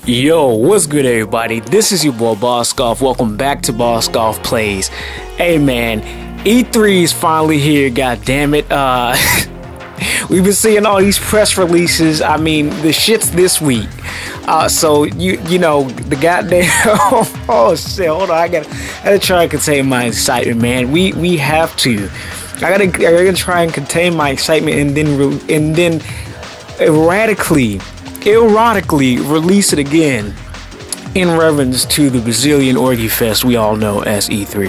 Yo, what's good, everybody? This is your boy Boss Golf. Welcome back to Boss Golf Plays. Hey man, E3 is finally here, god damn it. We've been seeing all these press releases. I mean, the shit's this week. So you know, the goddamn oh shit, hold on, I gotta try and contain my excitement, man. We have to. I gotta try and contain my excitement and then erotically release it again in reference to the Brazilian Orgy Fest we all know as E3.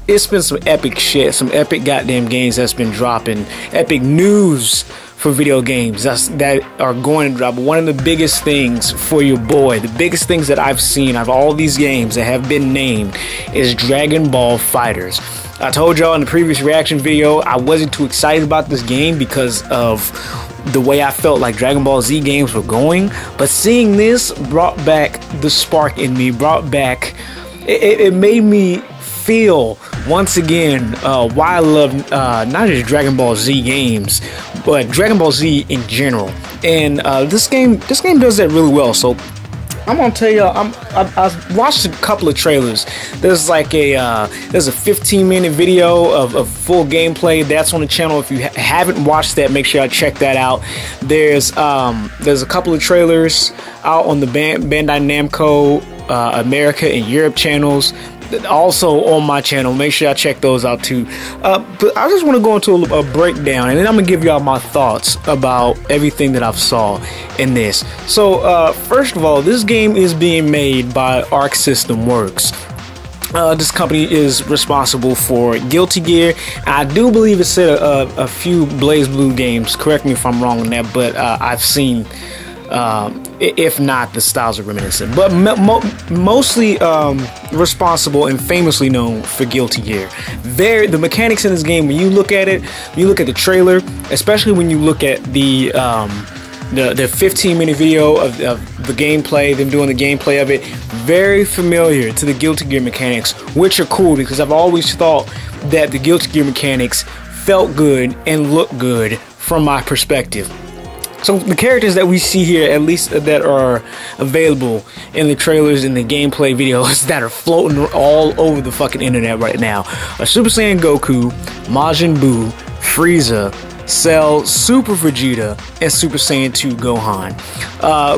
It's been some epic shit, some epic goddamn games that's been dropping, epic news for video games that are going to drop. One of the biggest things for your boy, the biggest things that I've seen of all these games that have been named is Dragon Ball FIGHTERZ. I told y'all in the previous reaction video I wasn't too excited about this game because of the way I felt like Dragon Ball Z games were going, but seeing this brought back the spark in me, it made me feel once again why I love not just Dragon Ball Z games, but Dragon Ball Z in general. And this game does that really well. So I'm gonna tell you, I watched a couple of trailers. There's like there's a 15-minute video of full gameplay that's on the channel. If you haven't watched that, make sure I check that out. There's a couple of trailers out on the Bandai Namco America and Europe channels, also on my channel. Make sure I check those out too. But I just want to go into a breakdown, and then I'm gonna give y'all my thoughts about everything that I've saw in this. So first of all, this game is being made by Arc System Works. This company is responsible for Guilty Gear. I do believe it said a few BlazBlue games. Correct me if I'm wrong on that, but I've seen, if not, the styles are reminiscent, but mostly responsible and famously known for Guilty Gear. The mechanics in this game, when you look at it, you look at the trailer, especially when you look at the 15-minute video of the gameplay, them doing the gameplay of it, very familiar to the Guilty Gear mechanics, which are cool because I've always thought that the Guilty Gear mechanics felt good and looked good from my perspective. So the characters that we see here, at least that are available in the trailers and the gameplay videos that are floating all over the fucking internet right now, are Super Saiyan Goku, Majin Buu, Frieza, Cell, Super Vegeta, and Super Saiyan 2 Gohan.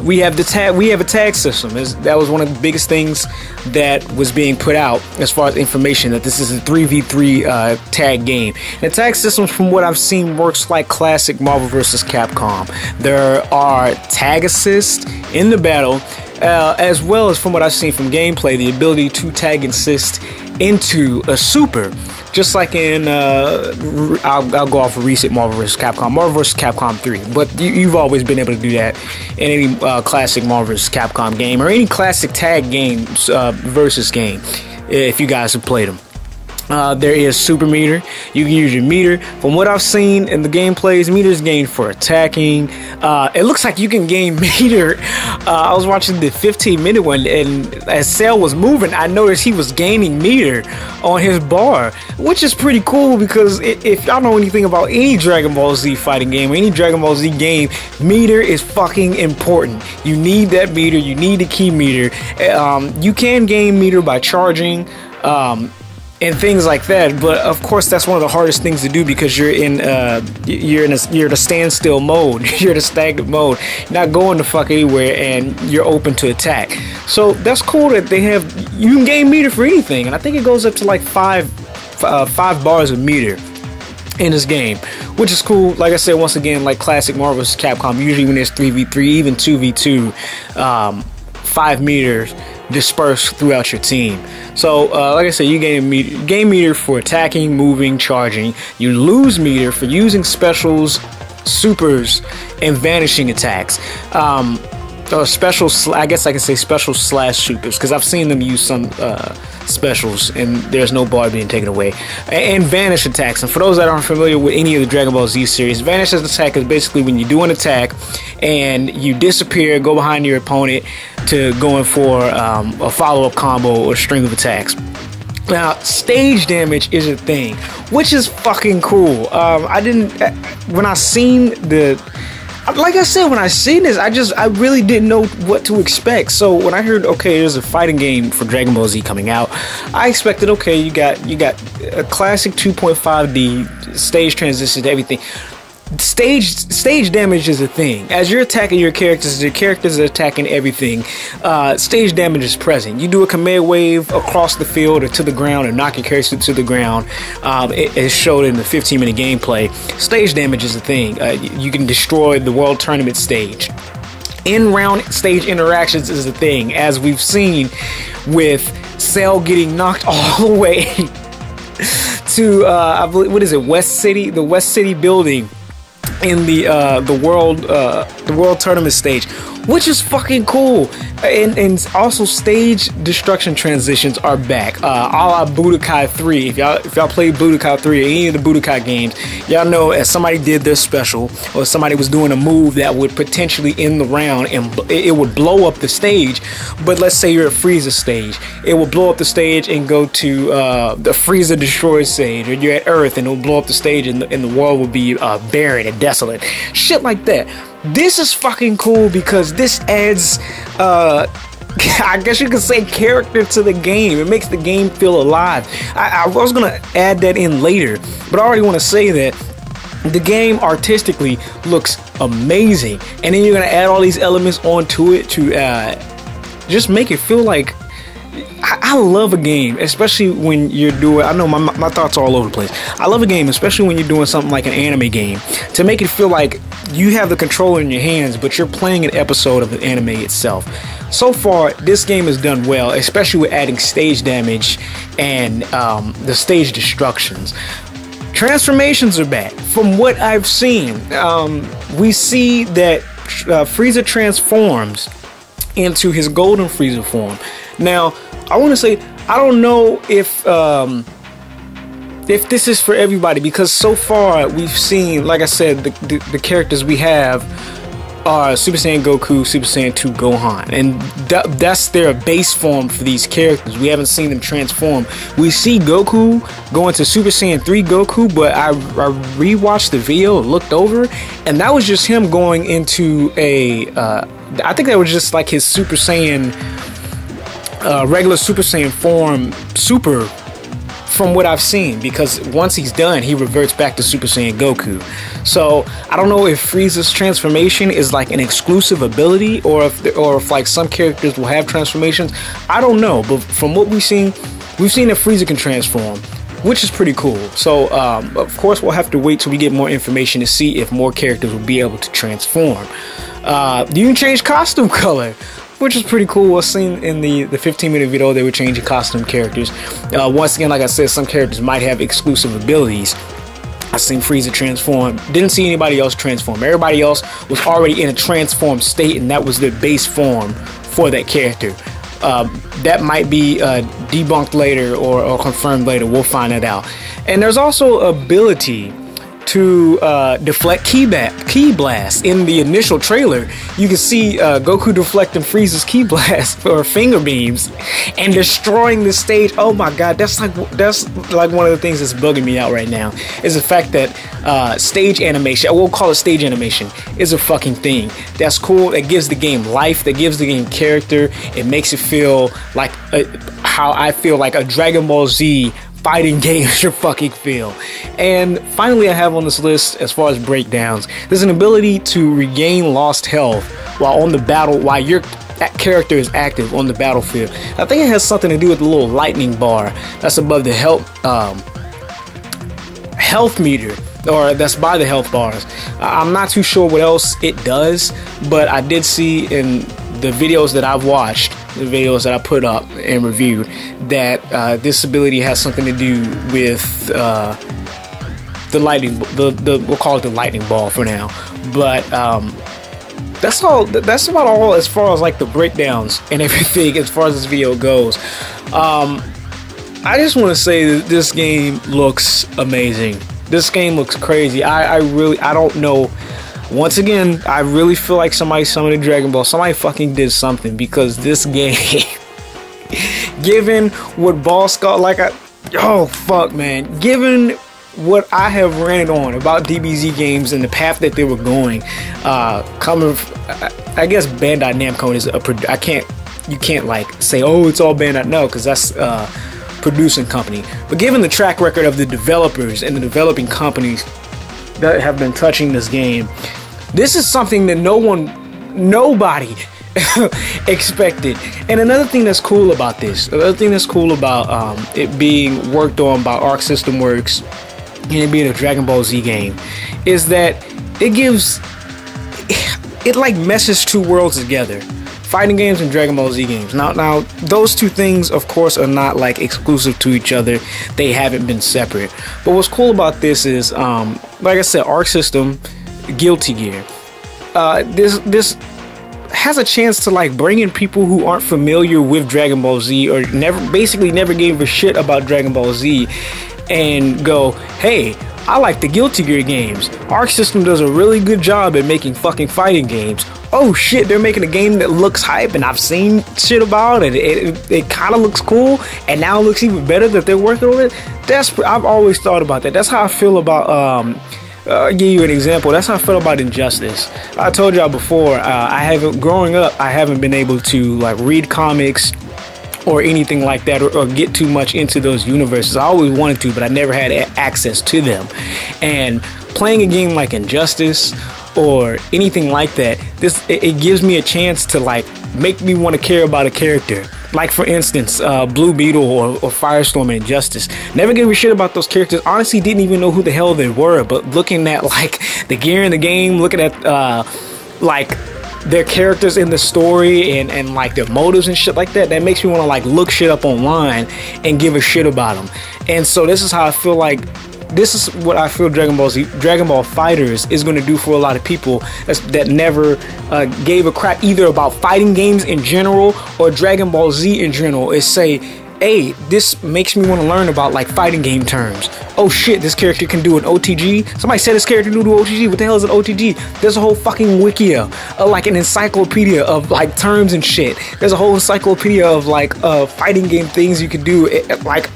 We have a tag system. That was one of the biggest things that was being put out as far as information, that this is a 3v3 tag game. The tag system, from what I've seen, works like classic Marvel vs. Capcom. There are tag assists in the battle, as well as, from what I've seen from gameplay, the ability to tag assist into a super. Just like in, I'll go off of recent Marvel vs. Capcom 3. But you've always been able to do that in any classic Marvel vs. Capcom game, or any classic tag games versus game, if you guys have played them. There is super meter. You can use your meter. From what I've seen in the gameplays, meters gained for attacking. It looks like you can gain meter. I was watching the 15-minute one, and as Cell was moving, I noticed he was gaining meter on his bar, which is pretty cool because if y'all know anything about any Dragon Ball Z fighting game, or any Dragon Ball Z game, meter is fucking important. You need that meter. You need the key meter. You can gain meter by charging. And things like that, but of course that's one of the hardest things to do because you're in a standstill mode, you're in a stagnant mode, you're not going to fuck anywhere, and you're open to attack. So that's cool that you can gain meter for anything, and I think it goes up to like five bars of meter in this game, which is cool. Like I said, once again, like classic Marvel vs. Capcom, usually when there's 3v3, even 2v2, 5 meters dispersed throughout your team. So like I said, you gain meter for attacking, moving, charging. You lose meter for using specials, supers, and vanishing attacks. Or special, I guess I can say special slash supers, because I've seen them use some specials and there's no bar being taken away. And vanish attacks. And for those that aren't familiar with any of the Dragon Ball Z series, vanish attack is basically when you do an attack and you disappear, go behind your opponent to going for a follow-up combo or string of attacks. Now, stage damage is a thing, which is fucking cool. When I seen the like I said, when I seen this, I really didn't know what to expect. So when I heard, okay, there's a fighting game for Dragon Ball Z coming out, I expected, okay, you got a classic 2.5D stage transition to everything. Stage damage is a thing. As you're attacking your characters are attacking everything. Stage damage is present. You do a command wave across the field or to the ground or knock your character to the ground. It is showed in the 15-minute gameplay. Stage damage is a thing. You can destroy the World Tournament stage. In-round stage interactions is a thing, as we've seen with Cell getting knocked all the way to I believe, what is it, West City, the West City building in the world tournament stage, which is fucking cool. And also stage destruction transitions are back, a la Budokai 3. If y'all played Budokai 3 or any of the Budokai games, y'all know as somebody did their special or somebody was doing a move that would potentially end the round and it would blow up the stage. But let's say you're at Frieza stage, it will blow up the stage and go to the Frieza destroyed stage, or you're at Earth and it will blow up the stage and the world will be barren and desolate, shit like that. This is fucking cool because this adds, I guess you could say, character to the game. It makes the game feel alive. I was going to add that in later, but I already want to say that the game artistically looks amazing. And then you're going to add all these elements onto it to just make it feel like, I love a game, especially when you're doing, I know my thoughts are all over the place. I love a game, especially when you're doing something like an anime game, to make it feel like you have the controller in your hands, but you're playing an episode of the anime itself. So far, this game has done well, especially with adding stage damage and the stage destructions. Transformations are back. From what I've seen, we see that Frieza transforms into his golden Frieza form. Now, I want to say, I don't know if this is for everybody, because so far we've seen, like I said, the characters we have are Super Saiyan Goku, Super Saiyan 2 Gohan, and that's their base form for these characters. We haven't seen them transform. We see Goku go into Super Saiyan 3 Goku, but I rewatched the video, looked over, and that was just him going into a I think that was just like his Super Saiyan regular Super Saiyan form, from what I've seen, because once he's done, he reverts back to Super Saiyan Goku. So I don't know if Frieza's transformation is like an exclusive ability, or if like some characters will have transformations. I don't know, but from what we've seen that Frieza can transform, which is pretty cool. So of course we'll have to wait till we get more information to see if more characters will be able to transform. You can change costume color, which is pretty cool. I've seen in the 15-minute video they were changing costume characters. Once again, like I said, some characters might have exclusive abilities. I seen Frieza transform. Didn't see anybody else transform. Everybody else was already in a transformed state, and that was their base form for that character. That might be debunked later or confirmed later. We'll find it out. And there's also ability to deflect ki blast. In the initial trailer, you can see Goku deflecting Frieza's ki blast or finger beams and destroying the stage. Oh my god, that's like one of the things that's bugging me out right now, is the fact that stage animation, we'll call it stage animation, is a fucking thing. That's cool. That gives the game life, that gives the game character. It makes it feel like how I feel like a Dragon Ball Z fighting game should fucking feel. And finally, I have on this list, as far as breakdowns, there's an ability to regain lost health while your character is active on the battlefield. I think it has something to do with the little lightning bar that's above the health meter, or that's by the health bars. I'm not too sure what else it does, but I did see in the videos that I've watched, the videos that I put up and reviewed, that this ability has something to do with the lightning, we'll call it the lightning ball for now. But that's all. That's about all as far as like the breakdowns and everything as far as this video goes. I just want to say that this game looks amazing. This game looks crazy. I don't know. Once again, I really feel like somebody summoned a Dragon Ball. Somebody fucking did something, because this game, given what Ball Scar, oh fuck man, given what I have ranted on about DBZ games and the path that they were going, coming, I guess Bandai Namco is you can't like say, oh, it's all Bandai, no, because that's producing company. But given the track record of the developers and the developing companies that have been touching this game, this is something that nobody expected. And another thing that's cool about this, it being worked on by Arc System Works and it being a Dragon Ball Z game, is that it like meshes two worlds together. Fighting games and Dragon Ball Z games. Now those two things, of course, are not like exclusive to each other. They haven't been separate. But what's cool about this is, like I said, Arc System, Guilty Gear. This has a chance to like bring in people who aren't familiar with Dragon Ball Z or basically never gave a shit about Dragon Ball Z, and go, hey, I like the Guilty Gear games. Arc System does a really good job at making fucking fighting games. Oh shit, they're making a game that looks hype, and I've seen shit about it. It kind of looks cool, and now it looks even better that they're working on it. I've always thought about that. That's how I feel about I'll give you an example. That's how I feel about Injustice. I told y'all before, growing up, I haven't been able to like read comics or anything like that, or get too much into those universes. I always wanted to, but I never had access to them. And playing a game like Injustice or anything like that, it gives me a chance to like make me want to care about a character. Like for instance, Blue Beetle or Firestorm in Injustice. Never gave a shit about those characters. Honestly, didn't even know who the hell they were. But looking at like the gear in the game, looking at like their characters in the story and like their motives and shit like that, that makes me want to like look shit up online and give a shit about them. And so this is how I feel like, this is what I feel Dragon Ball FighterZ is going to do for a lot of people that never gave a crap either about fighting games in general or Dragon Ball Z in general. Is say, hey, this makes me want to learn about like fighting game terms. Oh shit, this character can do an OTG. Somebody said this character can do OTG. What the hell is an OTG? There's a whole fucking wikia, like an encyclopedia of like terms and shit. There's a whole encyclopedia of like fighting game things you can do. Like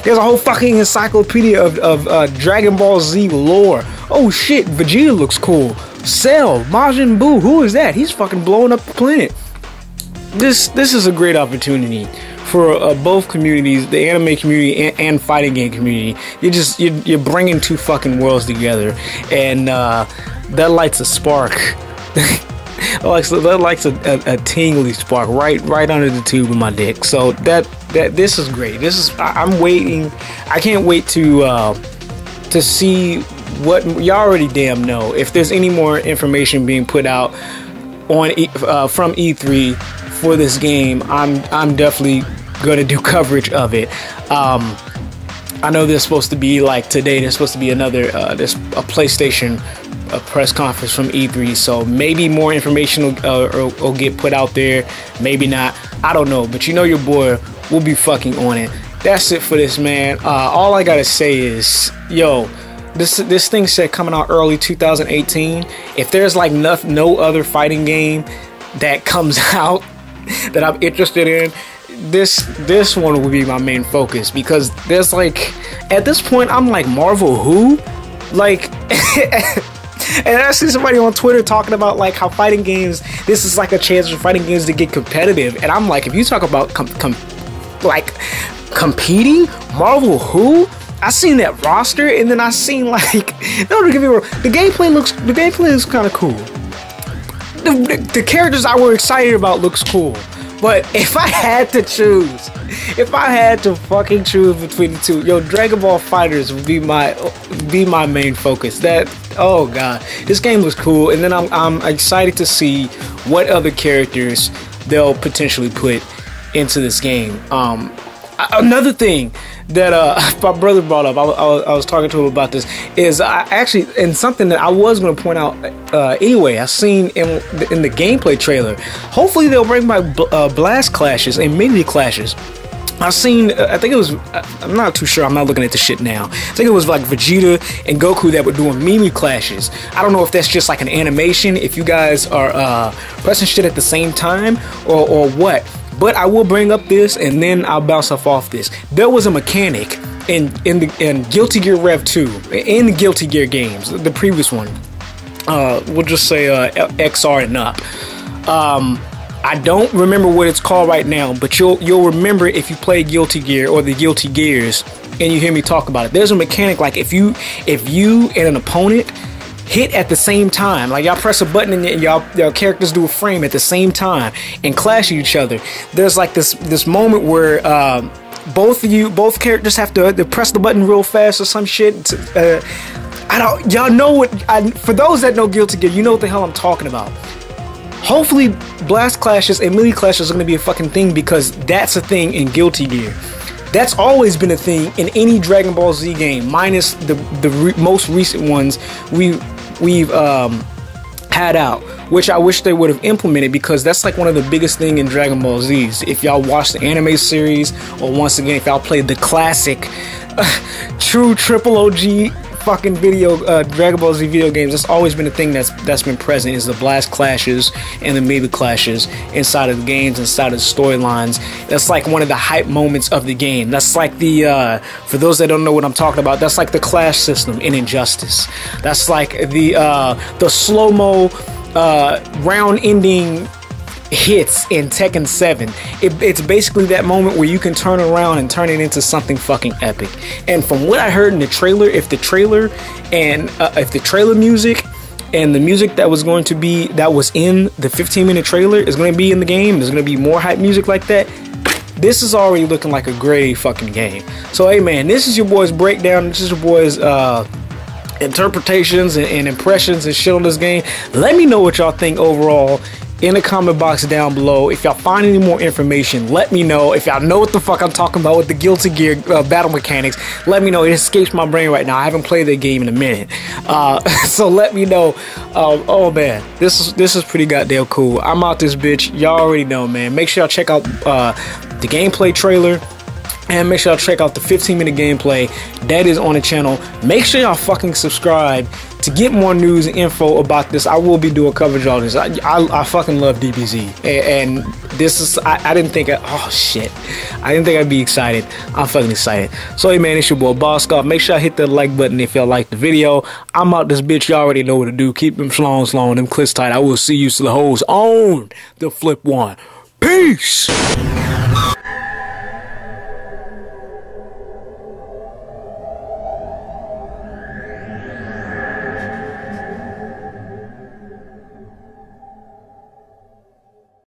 there's a whole fucking encyclopedia of Dragon Ball Z lore. Oh shit, Vegeta looks cool. Cell, Majin Buu, who is that? He's fucking blowing up the planet. This is a great opportunity for both communities, the anime community and fighting game community. You're bringing two fucking worlds together, and that lights a spark. that lights a tingly spark right under the tube of my dick. So this is great. I'm waiting. I can't wait to see what y'all already damn know. If there's any more information being put out on from E3 for this game, I'm definitely gonna do coverage of it. I know there's supposed to be like today. There's supposed to be another there's a PlayStation press conference from E3, so maybe more information will get put out there. Maybe not. I don't know. But you know your boy will be fucking on it. That's it for this, man. All I gotta say is, yo, this thing said coming out early 2018. If there's like no other fighting game that comes out that I'm interested in, this one would be my main focus, because there's like, at this point I'm like, Marvel who? Like and I see somebody on Twitter talking about like how fighting games, this is like a chance for fighting games to get competitive, and I'm like, if you talk about competing, Marvel who? I seen that roster, and then I seen like, no, don't get me wrong, the gameplay looks kind of cool. The characters I were excited about looks cool. But if I had to choose, fucking choose between the two, yo, Dragon Ball FighterZ would be my main focus. Oh god, this game looks cool, and then I'm excited to see what other characters they'll potentially put into this game. Another thing that my brother brought up, I was talking to him about this, is and something that I was going to point out anyway, I seen in the gameplay trailer. Hopefully they'll bring back blast clashes and mini clashes. I seen, I think it was, I'm not too sure, I'm not looking at the shit now. I think it was like Vegeta and Goku that were doing mini clashes. I don't know if that's just like an animation, if you guys are pressing shit at the same time, or what. But I will bring up this, and then I'll bounce off this. There was a mechanic in Guilty Gear Rev 2, in the Guilty Gear games, the previous one, we'll just say XR and up. I don't remember what it's called right now, but you'll remember if you play Guilty Gear or the Guilty Gears and you hear me talk about it. There's a mechanic like if you and an opponent hit at the same time, like y'all press a button and y'all characters do a frame at the same time and clash each other. There's like this moment where both characters have to press the button real fast or some shit. Y'all know what, for those that know Guilty Gear, you know what the hell I'm talking about. Hopefully blast clashes and melee clashes are going to be a fucking thing, because that's a thing in Guilty Gear. That's always been a thing in any Dragon Ball Z game, minus the most recent ones we've had out, which I wish they would have implemented, because that's like one of the biggest thing in Dragon Ball Z's. If y'all watch the anime series, or once again if y'all played the classic true triple OG fucking Dragon Ball Z video games, that's always been a thing that's been present, is the blast clashes and the melee clashes inside of the games, inside of the storylines. That's like one of the hype moments of the game. That's like the for those that don't know what I'm talking about, that's like the clash system in Injustice. That's like the slow-mo round ending hits in Tekken 7. It's basically that moment where you can turn around and turn it into something fucking epic. And from what I heard in the trailer, if the trailer music and the music that was in the 15-minute trailer is going to be in the game, there's going to be more hype music like that. This is already looking like a great fucking game. So hey man, this is your boy's breakdown. This is your boy's interpretations and impressions and shit on this game. Let me know what y'all think overall in the comment box down below. If y'all find any more information, let me know. If y'all know what the fuck I'm talking about with the Guilty Gear battle mechanics, let me know. It escapes my brain right now. I haven't played that game in a minute, so let me know. Oh man, this is pretty goddamn cool. I'm out this bitch. Y'all already know, man. Make sure y'all check out the gameplay trailer, and make sure y'all check out the 15-minute gameplay that is on the channel. Make sure y'all fucking subscribe to get more news and info about this. I will be doing coverage on this. I fucking love DBZ, and this is I didn't think oh shit, I didn't think I'd be excited. I'm fucking excited. So hey man, it's your boy Boskoff. Make sure I hit that like button if y'all like the video. I'm out this bitch. Y'all already know what to do. Keep them slong, them clits tight. I will see you to the hoes on the flip one. Peace.